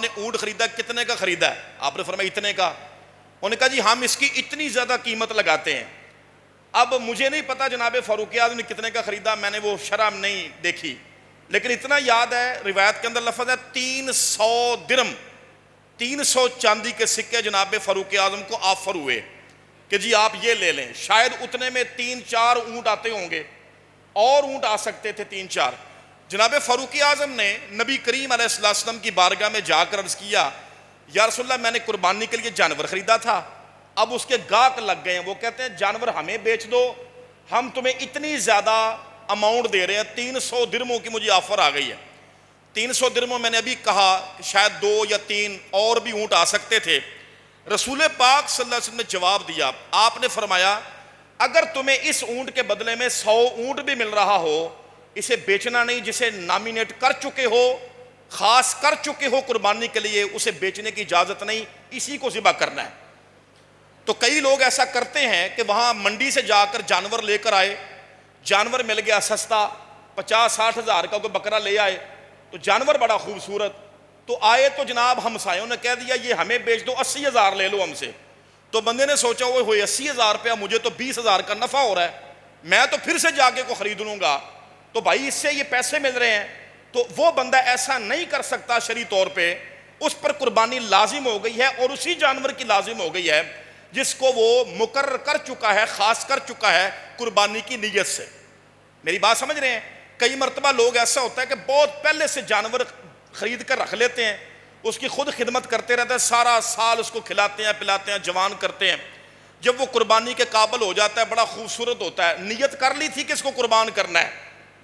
آپ نے اونٹ خریدا کتنے کا خریدا ہے؟ آپ نے فرمایا اتنے کا۔ انہوں نے کہا جی ہم اس کی اتنی زیادہ قیمت لگاتے ہیں۔ اب مجھے نہیں پتا جناب فاروق اعظم نے کتنے کا خریدا، میں نے وہ شرح نہیں دیکھی، لیکن اتنا یاد ہے روایت کے اندر لفظ ہے 300 درم، 300 چاندی کے سکے جناب فاروق اعظم کو آفر ہوئے کہ جی آپ یہ لے لیں۔ شاید اتنے میں 3-4 اونٹ آتے ہوں گے، اور اونٹ آ سکتے تھے 3-4۔ جناب فاروق اعظم نے نبی کریم علیہ السلام کی بارگاہ میں جا کر عرض کیا یا رسول اللہ میں نے قربانی کے لیے جانور خریدا تھا، اب اس کے گاہک لگ گئے ہیں، وہ کہتے ہیں جانور ہمیں بیچ دو، ہم تمہیں اتنی زیادہ اماؤنٹ دے رہے ہیں، 300 درموں کی مجھے آفر آ گئی ہے۔ 300 درموں میں نے ابھی کہا کہ شاید 2 یا 3 اور بھی اونٹ آ سکتے تھے۔ رسول پاک صلی اللہ علیہ وسلم نے جواب دیا، آپ نے فرمایا اگر تمہیں اس اونٹ کے بدلے میں 100 اونٹ بھی مل رہا ہو، اسے بیچنا نہیں، جسے نامینیٹ کر چکے ہو، خاص کر چکے ہو قربانی کے لیے، اسے بیچنے کی اجازت نہیں، اسی کو ذبح کرنا ہے۔ تو کئی لوگ ایسا کرتے ہیں کہ وہاں منڈی سے جا کر جانور لے کر آئے، جانور مل گیا سستا، 50-60 ہزار کا کوئی بکرا لے آئے، تو جانور بڑا خوبصورت، تو آئے تو جناب ہمسایوں نے کہہ دیا یہ ہمیں بیچ دو، 80 ہزار لے لو ہم سے۔ تو بندے نے سوچا وہ ہوئے 80 ہزار روپیہ، مجھے تو 20 ہزار کا نفع ہو رہا ہے، میں تو پھر سے جا کے کو خرید لوں گا، تو بھائی اس سے یہ پیسے مل رہے ہیں۔ تو وہ بندہ ایسا نہیں کر سکتا شرعی طور پہ، اس پر قربانی لازم ہو گئی ہے، اور اسی جانور کی لازم ہو گئی ہے جس کو وہ مقرر کر چکا ہے، خاص کر چکا ہے قربانی کی نیت سے۔ میری بات سمجھ رہے ہیں؟ کئی مرتبہ لوگ ایسا ہوتا ہے کہ بہت پہلے سے جانور خرید کر رکھ لیتے ہیں، اس کی خود خدمت کرتے رہتے ہیں، سارا سال اس کو کھلاتے ہیں پلاتے ہیں، جوان کرتے ہیں، جب وہ قربانی کے قابل ہو جاتا ہے بڑا خوبصورت ہوتا ہے، نیت کر لی تھی کہ اس کو قربان کرنا ہے،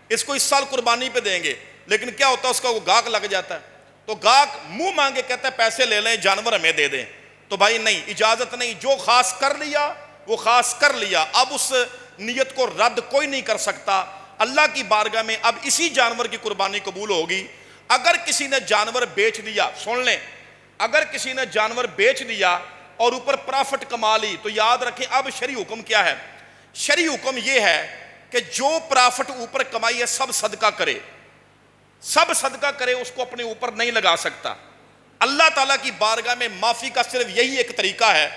اس کو اس سال قربانی پہ دیں گے، لیکن کیا ہوتا ہے اس کا وہ گاہک لگ جاتا ہے، تو گاہک منہ مانگے کہتا ہے پیسے لے لیں، جانور ہمیں دے دیں، تو بھائی نہیں، اجازت نہیں، جو خاص کر لیا وہ خاص کر لیا، اب اس نیت کو رد کوئی نہیں کر سکتا۔ اللہ کی بارگاہ میں اب اسی جانور کی قربانی قبول ہوگی۔ اگر کسی نے جانور بیچ دیا، سن لیں، اگر کسی نے جانور بیچ دیا اور اوپر پرافٹ کما لی، تو یاد رکھیں اب شرعی حکم کیا ہے؟ شرعی حکم یہ ہے کہ جو پرافٹ اوپر کمائی ہے سب صدقہ کرے، سب صدقہ کرے، اس کو اپنے اوپر نہیں لگا سکتا۔ اللہ تعالیٰ کی بارگاہ میں معافی کا صرف یہی ایک طریقہ ہے،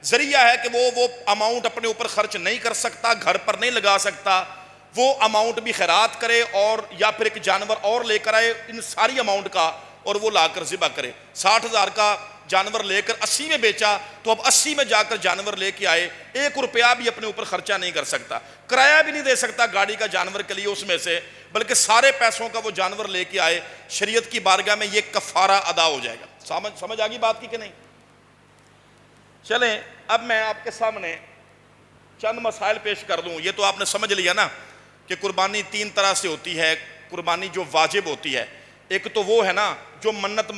ذریعہ ہے کہ وہ اماؤنٹ اپنے اوپر خرچ نہیں کر سکتا، گھر پر نہیں لگا سکتا، وہ اماؤنٹ بھی خیرات کرے، اور یا پھر ایک جانور اور لے کر آئے ان ساری اماؤنٹ کا، اور وہ لا کر ذبح کرے۔ 60 ہزار کا جانور لے کر 80 میں بیچا، تو اب 80 میں جا کر جانور لے کے آئے، 1 روپیہ بھی اپنے اوپر خرچہ نہیں کر سکتا، کرایہ بھی نہیں دے سکتا گاڑی کا جانور کے لیے اس میں سے، بلکہ سارے پیسوں کا وہ جانور لے کے آئے، شریعت کی بارگاہ میں یہ کفارہ ادا ہو جائے گا۔ سمجھ آگی بات کی کہ نہیں؟ چلیں اب میں آپ کے سامنے چند مسائل پیش کر دوں۔ یہ تو آپ نے سمجھ لیا نا کہ قربانی 3 طرح سے ہوتی ہے۔ قربانی جو واجب ہوتی ہے، ایک تو وہ ہے نا جو منت